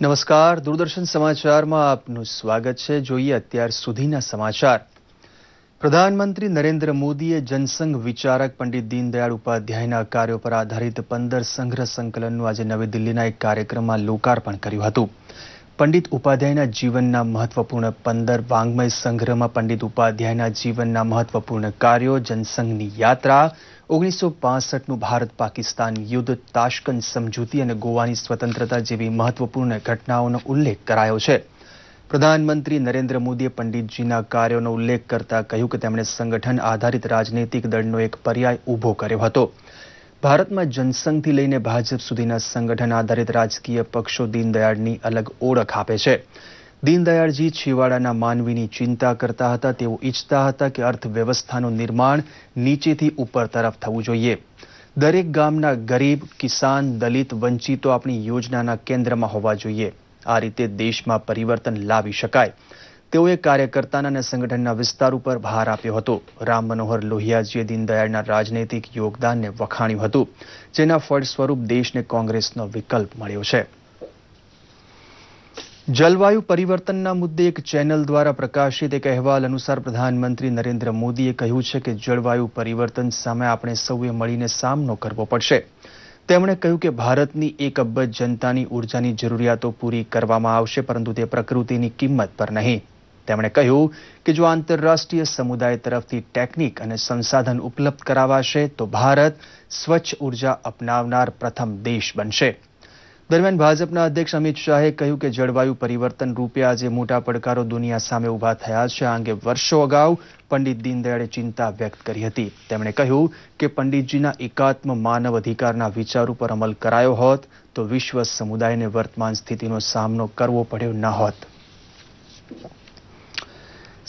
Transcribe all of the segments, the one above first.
નમસ્કાર, દૂરદર્શન સમાચારમાં આપનું સ્વાગત છે. જોઈએ અત્યાર સુધીના સમાચાર. પ્રધાનમંત્રી નરેન્દ્ર મોદીએ જનસંઘ વિચારક પંડિત દીનદયાળ ઉપાધ્યાયના કાર્યો પર આધારિત 15 સંગ્રહ સંકલનનું આજે નવી દિલ્હીના એક કાર્યક્રમમાં લોકાર્પણ કર્યું હતું. પંડિત ઉપાધ્યાયના જીવનના મહત્વપૂર્ણ 15 વાંગ્મય સંગ્રહમાં પંડિત ઉપાધ્યાયના જીવનના મહત્વપૂર્ણ કાર્યો, જનસંઘની યાત્રા, 1965નું ભારત પાકિસ્તાન યુદ્ધ, તાશ્કંદ સમજૂતી અને ગોવાની સ્વતંત્રતા જેવી મહત્વપૂર્ણ ઘટનાઓનો ઉલ્લેખ કરાયો છે. પ્રધાનમંત્રી નરેન્દ્ર મોદીએ પંડિતજીના કાર્યોનો ઉલ્લેખ કરતા કહ્યું કે તેમણે સંગઠન આધારિત રાજનૈતિક દળનો એક પર્યાય ઊભો કર્યો હતો. ભારતમાં જનસંઘથી લઈને ભાજપ સુધીના સંગઠન આધારિત રાજકીય પક્ષો દીનદયાળની અલગ ઓળખ આપે છે. દીનદયાળજી છેવાડાના માનવીની ચિંતા કરતા હતા. તેઓ ઈચ્છતા હતા કે અર્થવ્યવસ્થાનું નિર્માણ નીચેથી ઉપર તરફ થવું જોઈએ. દરેક ગામના ગરીબ, કિસાન, દલિત, વંચિતો આપણી યોજનાના કેન્દ્રમાં હોવા જોઈએ. આ રીતે દેશમાં પરિવર્તન લાવી શકાય. તેઓએ કાર્યકર્તાના અને સંગઠનના વિસ્તાર ઉપર ભાર આપ્યો હતો. રામ મનોહર લોહિયાજીએ દીનદયાળના રાજનૈતિક યોગદાનને વખાણ્યું હતું, જેના ફળ સ્વરૂપ દેશને કોંગ્રેસનો વિકલ્પ મળ્યો છે. જલવાયુ પરિવર્તનના મુદ્દે એક ચેનલ દ્વારા પ્રકાશિત એક અહેવાલ અનુસાર પ્રધાનમંત્રી નરેન્દ્ર મોદીએ કહ્યું છે કે જળવાયુ પરિવર્તન સામે આપણે સૌએ મળીને સામનો કરવો પડશે. તેમણે કહ્યું કે ભારતની 1 અબજ જનતાની ઉર્જાની જરૂરિયાતો પૂરી કરવામાં આવશે, પરંતુ તે પ્રકૃતિની કિંમત પર નહીં. તેમણે કહ્યું કે જો આંતરરાષ્ટ્રીય સમુદાય તરફથી ટેકનિક અને સંસાધન ઉપલબ્ધ કરાવાશે તો ભારત સ્વચ્છ ઉર્જા અપનાવનાર પ્રથમ દેશ બનશે. દરમિયાન ભાજપના અધ્યક્ષ અમિત શાહે કહ્યું કે જળવાયુ પરિવર્તન રૂપે આજે મોટા પડકારો દુનિયા સામે ઊભા થયા છે. આ અંગે વર્ષો અગાઉ પંડિત દીનદયાળે ચિંતા વ્યક્ત કરી હતી. તેમણે કહ્યું કે પંડિતજીના એકાત્મ માનવ અધિકારના વિચાર ઉપર અમલ કરાયો હોત તો વિશ્વ સમુદાયને વર્તમાન સ્થિતિનો સામનો કરવો પડ્યો ન હોત.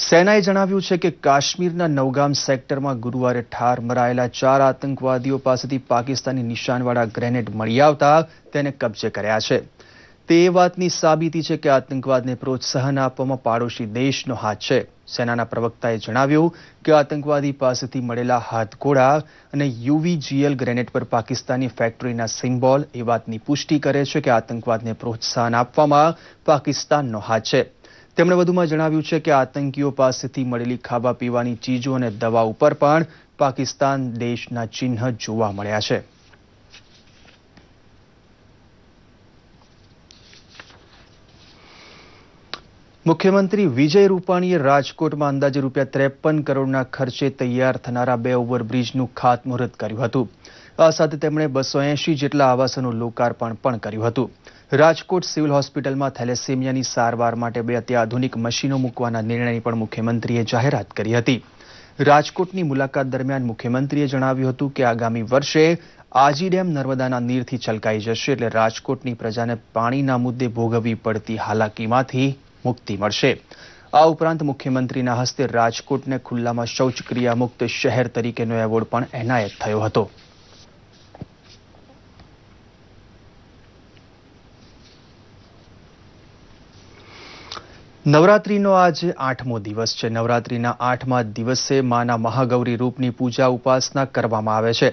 સેનાએ જણાવ્યું છે કે કાશ્મીરના નવગામ સેક્ટરમાં ગુરુવારે ઠાર મરાયેલા 4 આતંકવાદીઓ પાસેથી પાકિસ્તાની નિશાનવાળા ગ્રેનેડ મળી આવતા તેને કબજે કર્યા છે. તે એ વાતની સાબિતી છે કે આતંકવાદને પ્રોત્સાહન આપવામાં પાડોશી દેશનો હાથ છે. સેનાના પ્રવક્તાએ જણાવ્યું કે આતંકવાદી પાસેથી મળેલા હાથગોળા અને UVGL ગ્રેનેડ પર પાકિસ્તાની ફેક્ટરીના સિમ્બોલ એ વાતની પુષ્ટિ કરે છે કે આતંકવાદને પ્રોત્સાહન આપવામાં પાકિસ્તાનનો હાથ છે. તેમણે વધુમાં જણાવ્યું છે કે આતંકીઓ પાસેથી મળેલી ખાવા પીવાની ચીજો અને દવા ઉપર પણ પાકિસ્તાન દેશના ચિહ્ન જોવા મળ્યા છે. મુખ્યમંત્રી વિજય રૂપાણીએ રાજકોટમાં અંદાજે ₹53 કરોડના ખર્ચે તૈયાર થનારા 2 ઓવરબ્રિજનું ખાતમુહૂર્ત કર્યું હતું. આ સાથે તેમણે 280 જેટલા આવાસોનું લોકાર્પણ પણ કર્યું હતું. રાજકોટ સિવિલ હોસ્પિટલમાં થેલેસેમિયાની સારવાર માટે 2 અત્યાધુનિક મશીનો મૂકવાના નિર્ણયની પણ મુખ્યમંત્રીએ જાહેરાત કરી હતી. રાજકોટની મુલાકાત દરમિયાન મુખ્યમંત્રીએ જણાવ્યું હતું કે આગામી વર્ષે આજી ડેમ નર્મદાના નીરથી છલકાઈ જશે, એટલે રાજકોટની પ્રજાને પાણીના મુદ્દે ભોગવવી પડતી હાલાકીમાંથી મુક્તિ મળશે. આ ઉપરાંત મુખ્યમંત્રીના હસ્તે રાજકોટને ખુલ્લામાં શૌચક્રિયા મુક્ત શહેર તરીકેનો એવોર્ડ પણ એનાયત થયો હતો. નવરાત્રીનો આજે 8મો દિવસ છે. નવરાત્રીના 8મા દિવસે માના મહાગૌરી રૂપની પૂજા ઉપાસના કરવામાં આવે છે.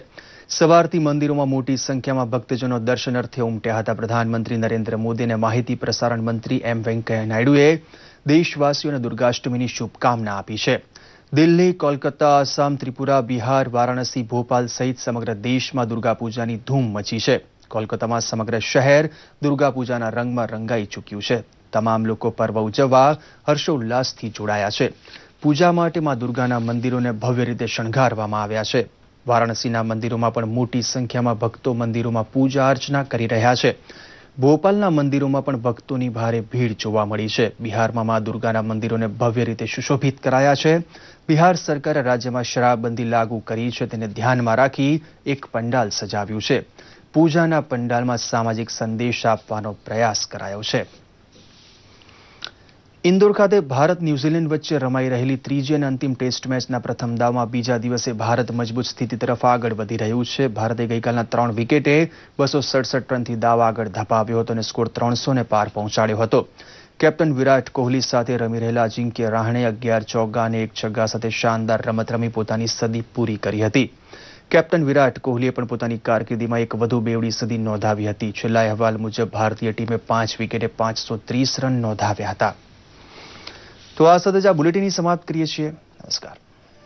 સવારથી મંદિરોમાં મોટી સંખ્યામાં ભક્તજનો દર્શનાર્થે ઉમટ્યા હતા. પ્રધાનમંત્રી નરેન્દ્ર મોદી અને માહિતી પ્રસારણ મંત્રી વેંકૈયા નાયડુએ દેશવાસીઓને દુર્ગાષ્ટમીની શુભકામના આપી છે. દિલ્હી, કોલકાતા, આસામ, ત્રિપુરા, બિહાર, વારાણસી, ભોપાલ સહિત સમગ્ર દેશમાં દુર્ગા પૂજાની ધૂમ મચી છે. કોલકાતામાં સમગ્ર શહેર દુર્ગા પૂજાના રંગમાં રંગાઈ ચૂક્યું છે. તમામ લોકો પર્વ ઉજવવા હર્ષોલ્લાસથી જોડાયા છે. પૂજા માટે માં દુર્ગાના મંદિરોને ભવ્ય રીતે શણગારવામાં આવ્યા છે. વારાણસીના મંદિરોમાં પણ મોટી સંખ્યામાં ભક્તો મંદિરોમાં પૂજા અર્ચના કરી રહ્યા છે. ભોપાલના મંદિરોમાં પણ ભક્તોની ભારે ભીડ જોવા મળી છે. બિહારમાં માં દુર્ગાના મંદિરોને ભવ્ય રીતે સુશોભિત કરાયા છે. બિહાર સરકારે રાજ્યમાં શરાબબંધી લાગુ કરી છે, તેને ધ્યાનમાં રાખી એક પંડાલ સજાવ્યું છે. પૂજાના પંડાલમાં સામાજિક સંદેશ આપવાનો પ્રયાસ કરાયો છે. ઇન્દોર ખાતે ભારત ન્યૂઝીલેન્ડ વચ્ચે રમાઈ રહેલી ત્રીજી અને અંતિમ ટેસ્ટ મેચના પ્રથમ દાવમાં બીજા દિવસે ભારત મજબૂત સ્થિતિ તરફ આગળ વધી રહ્યું છે. ભારતે ગઈકાલના 3 વિકેટે 267 રનથી દાવ આગળ ધપાવ્યો હતો અને સ્કોર 300 પાર પહોંચાડ્યો હતો. કેપ્ટન વિરાટ કોહલી સાથે રમી રહેલા અજિંક્ય રાહણે 11 ચોગ્ગા અને 1 છગ્ગા સાથે શાનદાર રમત રમી પોતાની સદી પૂરી કરી હતી. કેપ્ટન વિરાટ કોહલીએ પણ પોતાની કારકિર્દીમાં એક વધુ બેવડી સદી નોંધાવી હતી. છેલ્લા અહેવાલ મુજબ ભારતીય ટીમે 5 વિકેટે 530 રન નોંધાવ્યા હતા. તો આ સાથે જ આ બુલેટિનની સમાપ્ત કરીએ છીએ. નમસ્કાર.